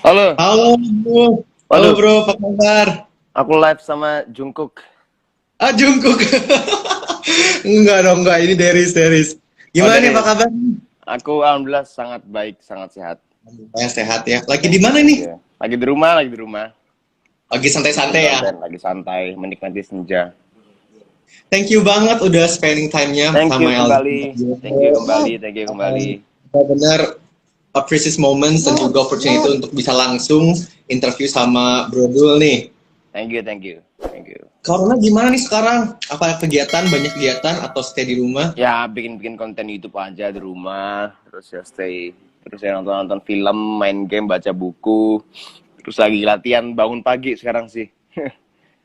Halo, Halo, bro. Halo waduh, bro, apa kabar? aku live sama Jungkook. Ah, Jungkook. Enggak dong, enggak. Ini Deris. Oh, Gimana nih, apa dari kabar? aku alhamdulillah sangat baik, sangat sehat. Saya sehat ya. Lagi di Thank you, mana thank nih? you. Lagi di rumah, lagi di rumah. Lagi Lagi santai-santai ya. konten, lagi santai, menikmati senja. Thank you banget udah spending time-nya Thank you sama kembali, Elgin. thank you kembali, thank you kembali. Benar-benar appreciate moments dan juga opportunity untuk bisa langsung interview sama Bro Dul nih. Thank you, thank you, thank you. Corona gimana nih sekarang? Apa kegiatan, banyak kegiatan atau stay di rumah? Ya, bikin-bikin konten YouTube aja di rumah, terus ya stay, terus ya nonton-nonton film, main game, baca buku, terus lagi latihan bangun pagi sekarang sih.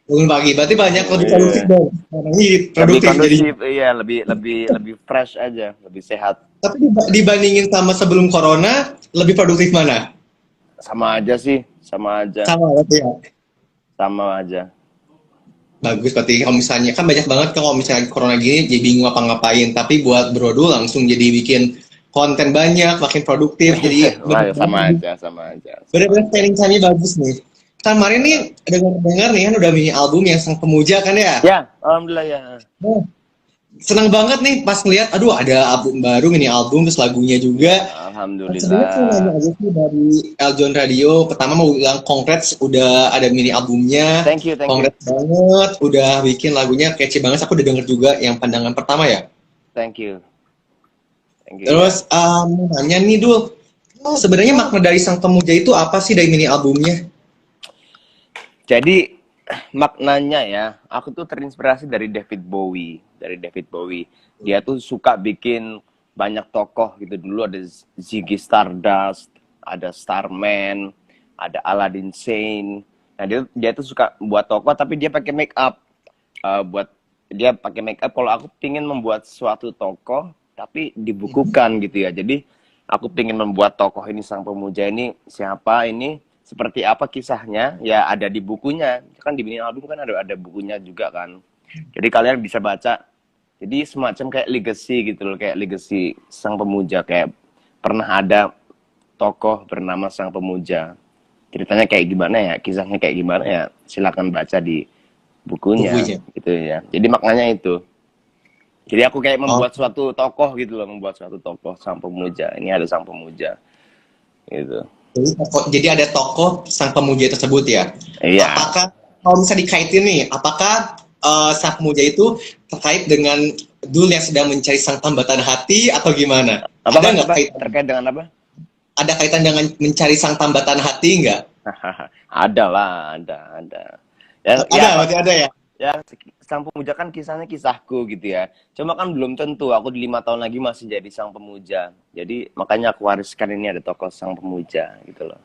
Bangun pagi, berarti banyak lebih produktif Iya. dong. Sekarang ini Lebih produktif jadi. kondusif, iya, lebih fresh aja, lebih sehat. Tapi dibandingin sama sebelum corona, lebih produktif mana? Sama aja sih, sama aja, Sama berarti ya. sama aja. Bagus berarti kalau misalnya kan banyak banget kalau misalnya corona gini jadi bingung apa ngapain. Tapi buat Brodul langsung jadi bikin konten banyak, makin produktif. Jadi Wah, sama aja, sama aja, sama benar-benar aja. planning time bagus nih. Kemarin nih dengar-dengar nih kan udah mini album yang Sang Pemuja kan ya. Ya, alhamdulillah ya. Nah, senang banget nih pas ngeliat, aduh ada album baru, mini album terus lagunya juga. Sebenarnya mau nanya Alhamdulillah. aja sih dari Eljon Radio. Pertama mau bilang congrats udah ada mini albumnya. Thank you, thank you, Congrats banget udah bikin lagunya catchy banget. Aku udah denger juga yang pandangan pertama ya. thank you, thank you ya. Terus nanya nih Dul, sebenarnya makna dari Sang Pemuja itu apa sih dari mini albumnya? Jadi maknanya ya, aku tuh terinspirasi dari David Bowie, dari David Bowie. Dia tuh suka bikin banyak tokoh gitu. Dulu ada Ziggy Stardust, ada Starman, ada Aladdin Sane. Nah, dia tuh suka buat tokoh tapi dia pakai make up. Buat dia pakai make up. Kalau aku pingin membuat suatu tokoh tapi dibukukan gitu ya. Jadi aku pingin membuat tokoh ini, Sang Pemuja ini siapa, ini seperti apa kisahnya, ya ada di bukunya kan, di mini album kan ada bukunya juga kan, jadi kalian bisa baca. Jadi semacam kayak legacy gitu loh, kayak legacy Sang Pemuja, kayak pernah ada tokoh bernama Sang Pemuja, ceritanya kayak gimana ya, kisahnya kayak gimana ya, silakan baca di bukunya Bukunya. gitu ya. Jadi maknanya itu, jadi aku kayak Oh, membuat suatu tokoh gitu loh, membuat suatu tokoh Sang Pemuja, ini ada Sang Pemuja gitu. jadi ada tokoh Sang Pemuja tersebut ya. Iya. Apakah kalau misalnya dikaitin nih, apakah Sang Pemuja itu terkait dengan Dul yang sedang mencari sang tambatan hati atau gimana? Apa Ada mas, nggak apa kaitan? terkait dengan apa? Ada kaitan dengan mencari sang tambatan hati nggak? Ada lah, ada. Ya, Ada, ya, berarti ada ya. ya, Sang Pemuja kan kisahnya kisahku gitu ya. Cuma kan belum tentu aku di 5 tahun lagi masih jadi Sang Pemuja. Jadi makanya aku wariskan ini, ada tokoh Sang Pemuja gitu loh.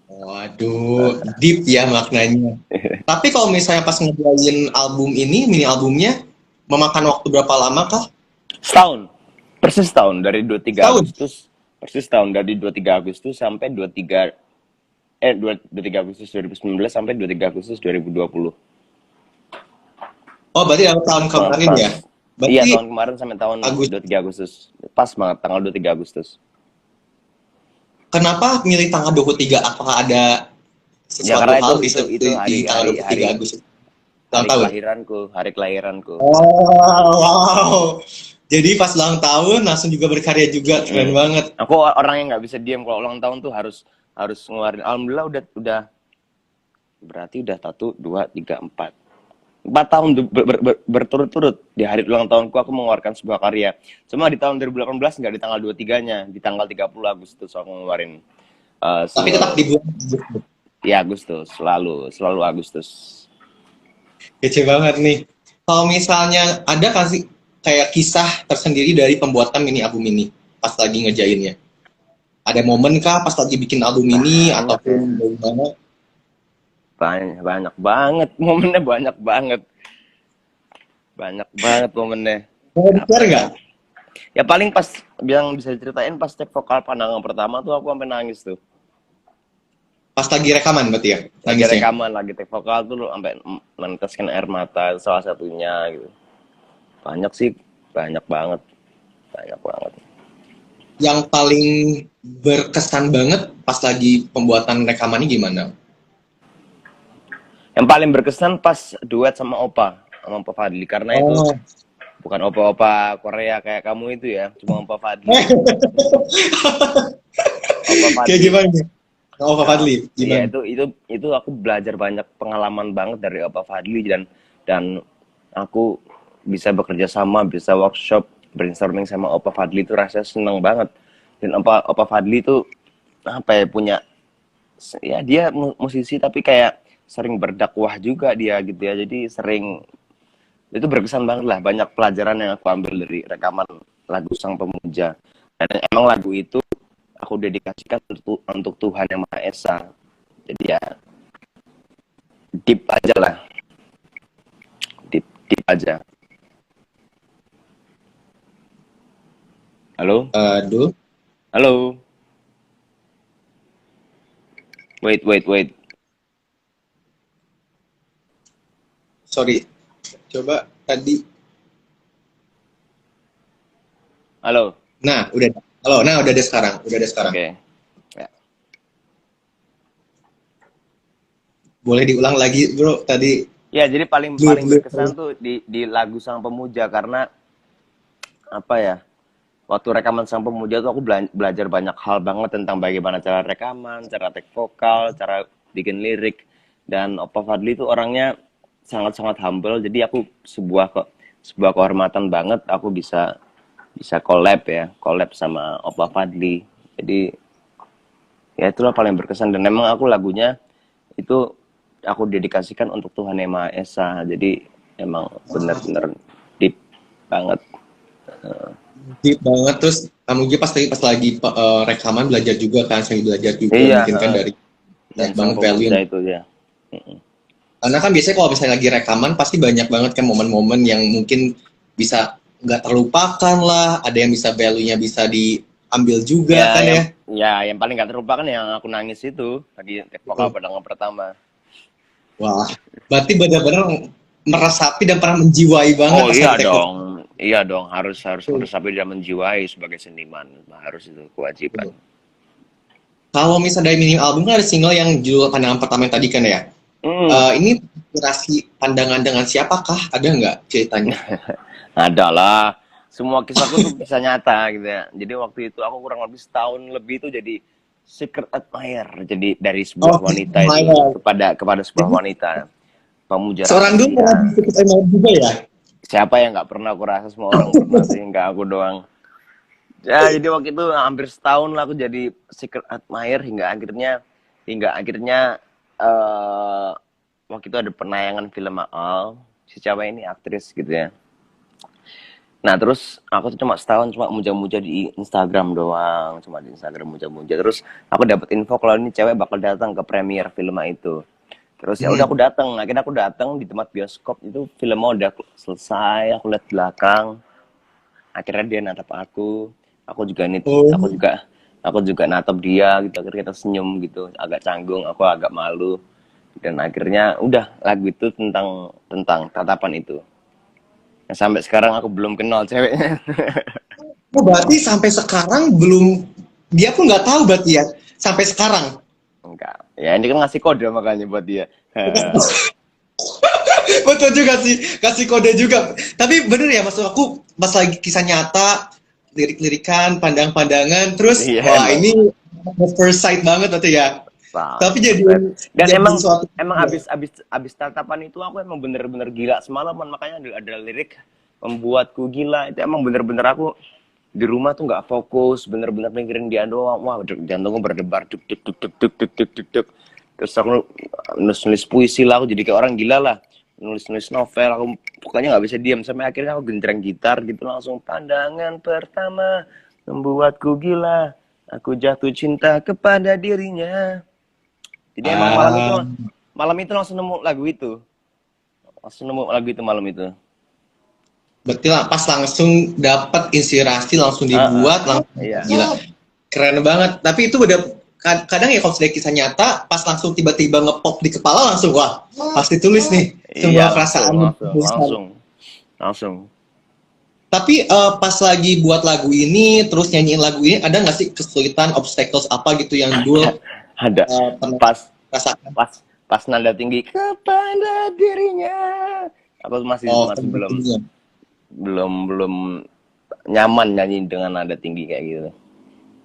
Waduh, deep ya maknanya. Tapi kalau misalnya pas ngejain album ini, mini albumnya, memakan waktu berapa lama kah? Setahun, persis setahun, dari 23 Setahun. Agustus, persis setahun dari 23 Agustus sampai 23 Agustus 2019 sampai 23 Agustus 2020. Oh, berarti dari tahun Pas, kemarin pas. ya. Iya, Berarti tahun kemarin sampai tahun Agus, 23 Agustus. Pas banget tanggal 23 Agustus. kenapa milih tanggal 23? Apakah ada Ya sesuatu karena itu hal itu itu di hari tanggal hari 23 hari Agustus ulang hari tahun? kelahiranku, hari kelahiranku. Oh, wow. Jadi pas ulang tahun langsung juga berkarya juga, Mm-mm. keren banget. Aku orang yang nggak bisa diam kalau ulang tahun tuh harus harus ngeluarin. Alhamdulillah udah berarti udah 1, 2, 3, 4 tahun berturut-turut di hari ulang tahunku aku mengeluarkan sebuah karya. Cuma di tahun 2018 nggak di tanggal 23-nya, di tanggal 30 Agustus aku ngeluarin Tapi tetap single. di bulan Ya Agustus, selalu Agustus. kece banget nih. Kalau misalnya ada kasih kayak kisah tersendiri dari pembuatan mini album ini pas lagi ngejainnya. Ada momen kah pas lagi bikin album ini Banyak ataupun ya. bagaimana? Banyak banget momennya, banyak banget. Banyak banget momennya. Mau di Apa share ya? nggak? Ya paling pas yang bisa diceritain pas take vokal pandangan pertama tuh aku sampai nangis tuh. Pas lagi rekaman berarti ya, Lagi nangisnya. rekaman, lagi take vokal tuh sampai meneteskan air mata, salah satunya gitu. Banyak sih, banyak banget. Banyak banget. yang paling berkesan banget pas lagi pembuatan rekaman ini gimana? Yang paling berkesan pas duet sama Opa Fadli, karena itu Oh. bukan opa-opa Korea kayak kamu itu ya, cuma Opa Fadli. Opa Kayak Fadli. gimana nih? Oh, Pak Nah, Fadli, iya gimana? itu aku belajar banyak pengalaman banget dari Opa Fadli, dan aku bisa bekerja sama, bisa workshop, brainstorming sama Opa Fadli itu rasanya seneng banget. Dan Opa Fadli itu apa ya, punya, ya dia musisi tapi kayak sering berdakwah juga dia gitu ya. Jadi sering, itu berkesan banget lah, banyak pelajaran yang aku ambil dari rekaman lagu Sang Pemuja. Dan emang lagu itu aku dedikasikan untuk Tuhan Yang Maha Esa. Jadi ya deep aja lah, deep aja. Halo, Aduh, halo, wait. sorry. Coba tadi. Halo, Nah, udah. Halo, nah udah ada sekarang. Udah ada sekarang. oke. Ya. Boleh diulang lagi, bro. Tadi Ya, jadi paling blur, paling blur. berkesan tuh di lagu Sang Pemuja, karena apa ya? Waktu rekaman Sang Pemuja tuh aku belajar banyak hal banget tentang bagaimana cara rekaman, cara take vokal, cara bikin lirik. Dan Opa Fadli itu orangnya sangat-sangat humble, jadi aku sebuah kehormatan banget aku bisa bisa collab sama Opa Fadli. Jadi ya itulah paling berkesan, dan memang aku lagunya itu aku dedikasikan untuk Tuhan Yang Maha Esa. Jadi emang bener-bener deep banget. Deep banget. Terus kamu juga pas lagi rekaman belajar juga kan, saya belajar juga Iya, mungkin kan dari dan banyak Sang banget value. Pemuja itu ya. Karena kan biasanya kalau misalnya lagi rekaman pasti banyak banget kan momen-momen yang mungkin bisa nggak terlupakan lah. Ada yang bisa value-nya bisa diambil juga Ya, kan ya. yang paling gak terlupakan yang aku nangis itu tadi take vokal Betul. pertama pertama. Wah, berarti benar-benar meresapi dan pernah menjiwai banget Oh pas lagi take vokal. iya dong, harus harus meresapi dan menjiwai sebagai seniman, harus, itu kewajiban. Kalau misalnya dari mini album kan ada single yang judul Pandangan Pertama yang tadi kan ya. Hmm, Ini inspirasi pandangan dengan siapakah? Ada nggak ceritanya? ada lah. Semua kisahku tuh bisa nyata gitu ya. Jadi waktu itu aku kurang lebih setahun lebih itu jadi secret admirer. Jadi dari sebuah Oh, wanita itu Maya. kepada sebuah Jadi wanita, pemuja seorang dulu pernah rahasia. disebut ML juga ya? Siapa yang nggak pernah, aku rasa semua orang pernah sih, nggak aku doang. Ya, jadi waktu itu hampir setahun lah aku jadi secret admirer, hingga akhirnya eh waktu itu ada penayangan film Maal, si cewek ini aktris gitu ya. Nah, terus aku tuh cuma setahun cuma muja-muja di Instagram doang, cuma di Instagram muja-muja. Terus aku dapat info kalau ini cewek bakal datang ke premiere film itu. Terus ya udah Hmm. aku datang. Akhirnya aku datang di tempat bioskop itu, filmnya udah selesai, aku lihat belakang. Akhirnya dia natap aku. Aku juga nit, Oh, aku juga natap dia gitu. Akhirnya kita senyum gitu, agak canggung, aku agak malu. Dan akhirnya udah, lagu itu tentang tentang tatapan itu. Nah, sampai sekarang aku belum kenal ceweknya. oh, berarti sampai sekarang belum, dia pun nggak tahu berarti ya sampai sekarang. Enggak. Ya ini kan ngasih kode makanya buat dia. Betul juga sih, kasih kode juga. Tapi bener ya, maksud aku pas lagi kisah nyata, lirik-lirikan, pandang-pandangan, terus Iya wah emang. ini first sight banget berarti ya. Sangat Tapi jadi perfect. Dan jadi emang suatu emang ya. abis tatapan itu aku emang bener-bener gila semalaman, makanya ada lirik membuatku gila, itu emang bener-bener aku di rumah tuh nggak fokus, bener-bener mikirin dia doang. Wah, jantungku berdebar duk duk duk duk duk duk duk duk duk. Terus aku nulis puisi lah, aku jadi kayak orang gila lah, nulis novel, aku pokoknya nggak bisa diam, sampai akhirnya aku genjreng gitar gitu langsung. Pandangan pertama membuatku gila, aku jatuh cinta kepada dirinya. Jadi emang Ah, malam itu langsung nemu lagu itu. Langsung nemu lagu itu malam itu. berarti lah pas langsung dapat inspirasi langsung Heeh. dibuat langsung Iya. gila. Keren banget. Tapi itu udah kadang ya kalau sudah kisah nyata pas langsung tiba-tiba ngepop di kepala langsung wah pasti tulis nih Iya, semua langsung, perasaan langsung, tulisan. langsung. Langsung. Tapi pas lagi buat lagu ini, terus nyanyiin lagu ini, ada nggak sih kesulitan, obstacles apa gitu yang dulu Ada pernah pas rasakan? pas pas nada tinggi kepada dirinya, aku masih Oh, masih belum pentingnya. belum belum nyaman nyanyi dengan nada tinggi kayak gitu.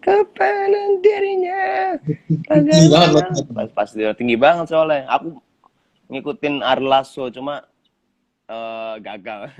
Kepada dirinya Tinggi banget bagaimana, loh. pas dia tinggi banget soalnya aku ngikutin Arlaso cuma gagal.